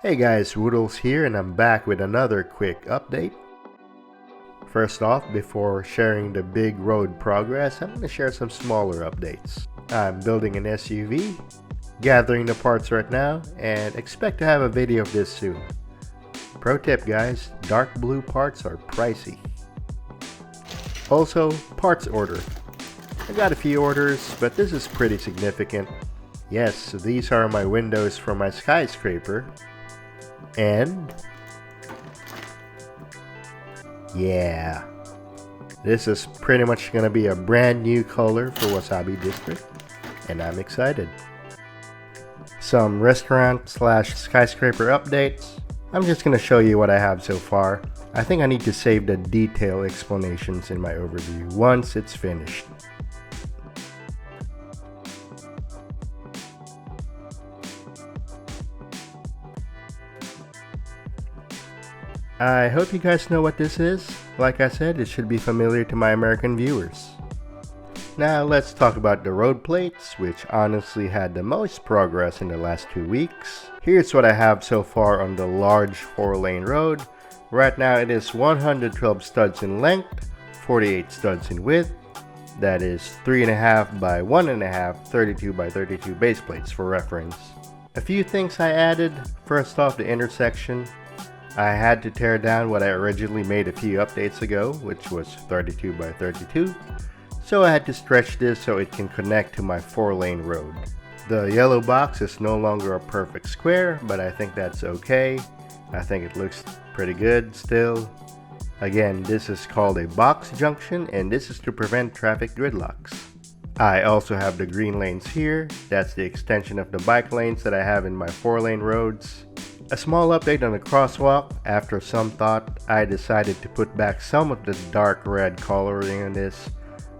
Hey guys, Woodles here and I'm back with another quick update. First off, before sharing the big road progress, I'm going to share some smaller updates. I'm building an SUV, gathering the parts right now, and expect to have a video of this soon. Pro tip guys, dark blue parts are pricey. Also, parts order. I got a few orders, but this is pretty significant. Yes, these are my windows for my skyscraper. And yeah, this is pretty much gonna be a brand new color for Wasabi District, and I'm excited. Some restaurant slash skyscraper updates. I'm just gonna show you what I have so far. I think I need to save the detailed explanations in my overview once it's finished. I hope you guys know what this is. Like I said, it should be familiar to my American viewers. Now let's talk about the road plates, which honestly had the most progress in the last 2 weeks. Here's what I have so far on the large 4-lane road. Right now it is 112 studs in length, 48 studs in width. That is 3.5 by 1.5, 32 by 32 base plates for reference. A few things I added. First off, the intersection. I had to tear down what I originally made a few updates ago, which was 32 by 32. So I had to stretch this so it can connect to my 4-lane road. The yellow box is no longer a perfect square, but I think that's okay. I think it looks pretty good still. Again, this is called a box junction, and this is to prevent traffic gridlocks. I also have the green lanes here. That's the extension of the bike lanes that I have in my 4-lane roads. A small update on the crosswalk. After some thought, I decided to put back some of the dark red coloring on this,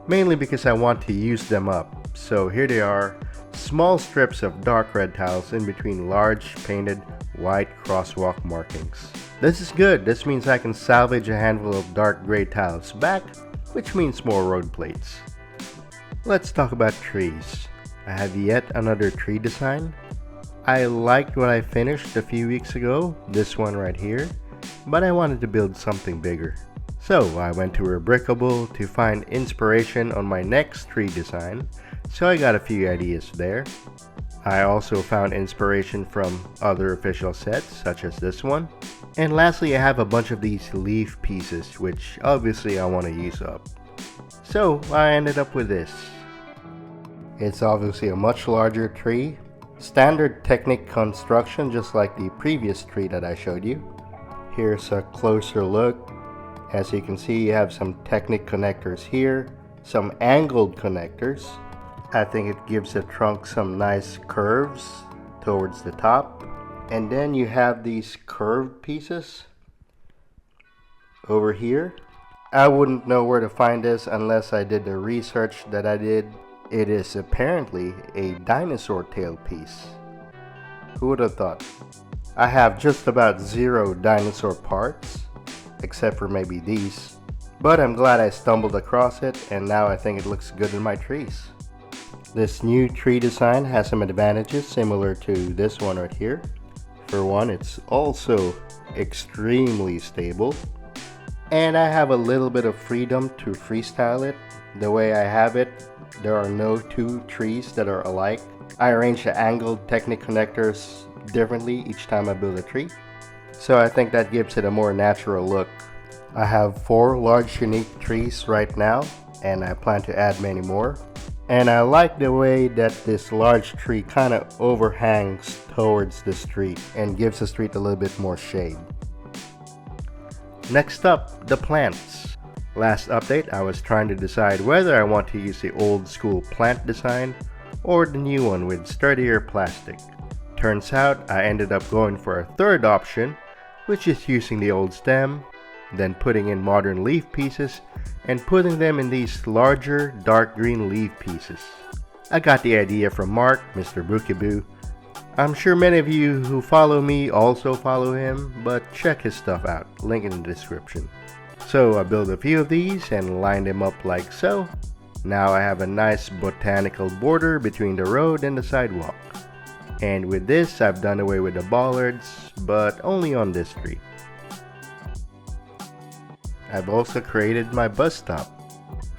mainly because I want to use them up. So here they are, small strips of dark red tiles in between large painted white crosswalk markings. This is good. This means I can salvage a handful of dark gray tiles back, which means more road plates. Let's talk about trees. I have yet another tree design. I liked what I finished a few weeks ago, this one right here, but I wanted to build something bigger. So I went to Rebrickable to find inspiration on my next tree design, so I got a few ideas there. I also found inspiration from other official sets, such as this one. And lastly, I have a bunch of these leaf pieces, which obviously I want to use up. So I ended up with this. It's obviously a much larger tree. Standard Technic construction, just like the previous tree that I showed you. Here's a closer look. As you can see, you have some Technic connectors here, some angled connectors. I think it gives the trunk some nice curves towards the top. And then you have these curved pieces over here. I wouldn't know where to find this unless I did the research that I did. It is apparently a dinosaur tail piece. Who would have thought? I have just about 0 dinosaur parts, except for maybe these. But I'm glad I stumbled across it, and now I think it looks good in my trees. This new tree design has some advantages similar to this one right here. For one, it's also extremely stable. And I have a little bit of freedom to freestyle it. The way I have it, there are no 2 trees that are alike. I arrange the angled Technic connectors differently each time I build a tree. So I think that gives it a more natural look. I have 4 large unique trees right now, and I plan to add many more. And I like the way that this large tree kind of overhangs towards the street and gives the street a little bit more shade. Next up, the plants. Last update, I was trying to decide whether I want to use the old school plant design or the new one with sturdier plastic. Turns out I ended up going for a third option, which is using the old stem, then putting in modern leaf pieces and putting them in these larger dark green leaf pieces. I got the idea from Mark, Mr. Bookaboo. I'm sure many of you who follow me also follow him, but check his stuff out, link in the description. So I built a few of these and lined them up like so. Now I have a nice botanical border between the road and the sidewalk. And with this, I've done away with the bollards, but only on this street. I've also created my bus stop.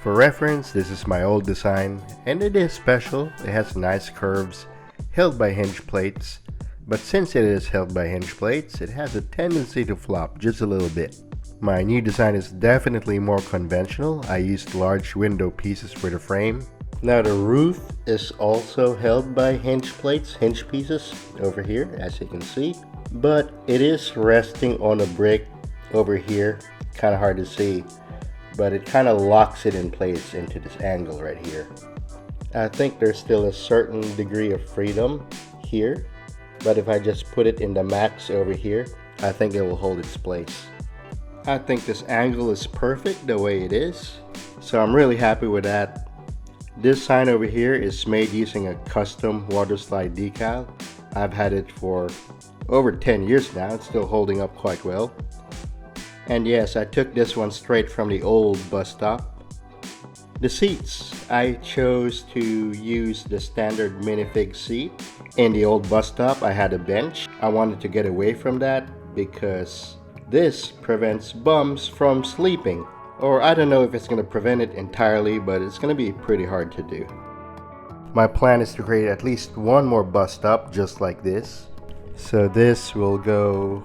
For reference, this is my old design, and it is special. It has nice curves, held by hinge plates, but since it is held by hinge plates, it has a tendency to flop just a little bit. My new design is definitely more conventional. I used large window pieces for the frame. Now the roof is also held by hinge plates, hinge pieces over here, as you can see, but it is resting on a brick over here. Kind of hard to see, but it kind of locks it in place into this angle right here. I think there's still a certain degree of freedom here, but if I just put it in the max over here, I think it will hold its place. I think this angle is perfect the way it is, so I'm really happy with that. This sign over here is made using a custom water slide decal. I've had it for over 10 years now. It's still holding up quite well. And yes, I took this one straight from the old bus stop. The seats, I chose to use the standard minifig seat. In the old bus stop, I had a bench. I wanted to get away from that because this prevents bums from sleeping. Or I don't know if it's going to prevent it entirely, but it's going to be pretty hard to do. My plan is to create at least one more bus stop just like this. So this will go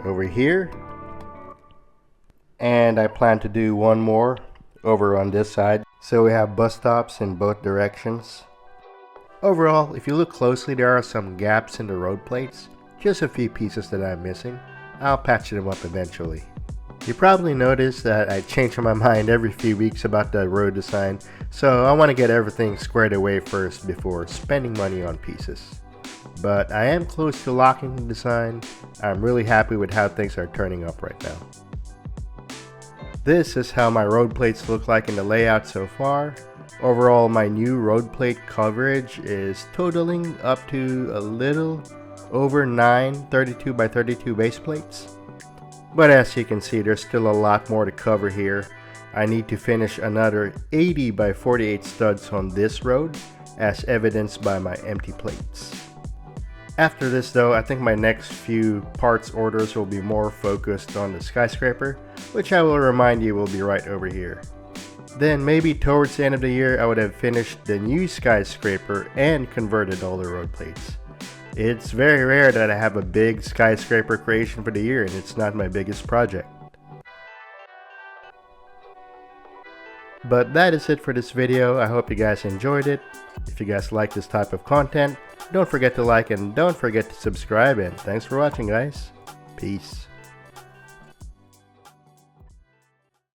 over here. And I plan to do one more over on this side. So we have bus stops in both directions. Overall, if you look closely, there are some gaps in the road plates. Just a few pieces that I'm missing. I'll patch them up eventually. You probably noticed that I change my mind every few weeks about the road design, so I want to get everything squared away first before spending money on pieces. But I am close to locking the design. I'm really happy with how things are turning up right now. This is how my road plates look like in the layout so far. Overall, my new road plate coverage is totaling up to a little over 9 32 by 32 base plates. But as you can see, there's still a lot more to cover here. I need to finish another 80 by 48 studs on this road, as evidenced by my empty plates. After this though, I think my next few parts orders will be more focused on the skyscraper, which I will remind you will be right over here. Then maybe towards the end of the year I would have finished the new skyscraper and converted all the road plates. It's very rare that I have a big skyscraper creation for the year, and it's not my biggest project. But that is it for this video. I hope you guys enjoyed it. If you guys like this type of content, don't forget to like and don't forget to subscribe, and thanks for watching guys. Peace.